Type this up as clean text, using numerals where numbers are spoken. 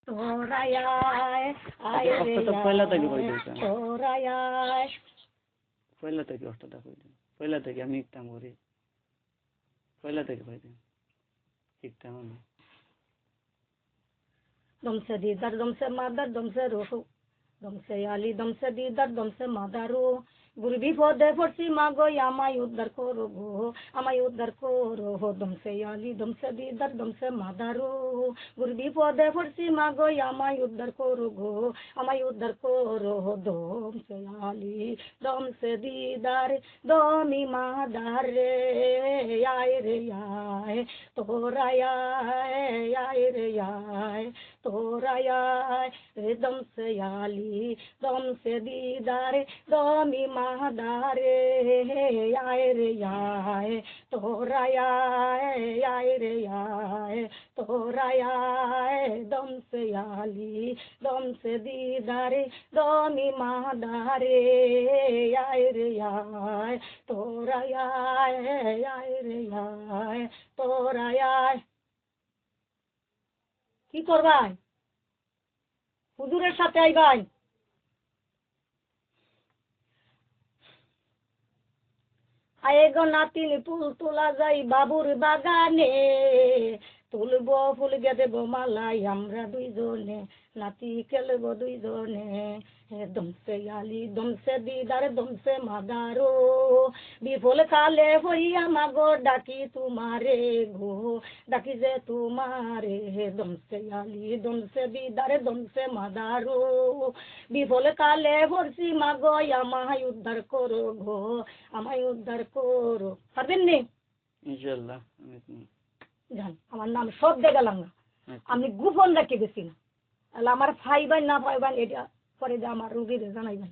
তোরায় আয় রে পয়লা থেকে তোরায় পয়লা থেকে অষ্টটা কই দিন পয়লা থেকে আমি ইকতাম করি পয়লা থেকে কই দিন ইকতাম আমি দমসে দিদার দমসে মাদার দমসে রোহু দমসে আলি দমসে দিদার দমসে মাদারু গুরু বিপদে পড়ছি মাগো আমায় উদ্ধার করো গো আমায় উদ্ধার করো হো দমসে আলি দমসে দিদার দমসে মাদারু গুরু বিপদে পড়ছি মাগো আমায় উদ্ধার করো গো আমায় উদ্ধার করো হো দমসে আলি দমসে দিদার দমি মাদার রে আয় রে আয় তোরা আয় রে আয় তোরা আয় রে দমসে আলি দমসে দিদার দমি মাদারে আয় রে আয় তোরা আয় রে আয় তোরা আয় দমসে আলি দমসে দিদারে দমি মাদারে আয় রে আয় তোরা আয় রে আয় তোরা আয় কি করবাই হুজুরের সাথে আইবাই আয়ে গো নাতিন ফুল তোলা যাই বাবুর বাগানে তুলবো ফুল দেবো মালাই আমরা দুইজনে নাতি খেলবো দুইজনে দমসে আলি দমসে দিদার দমসে মাদারো বিফল কালে হইয়া মাগো ডাকি তোমারে গো ডাকি যে তোমারে দমসে আলি দমসে দিদার দমসে মাদারো বিফল কালে ভরসি মাগো আমায় উদ্ধার করো গো আমায় উদ্ধার করো পারবেন নি ইনশাআল্লাহ জান আমার নাম সব দে গেলাম না আমি গোপন রেখে গেছি না আমার ফাইবান না ফাইবান এটা পরে আমার রোগীদের জানাইবেন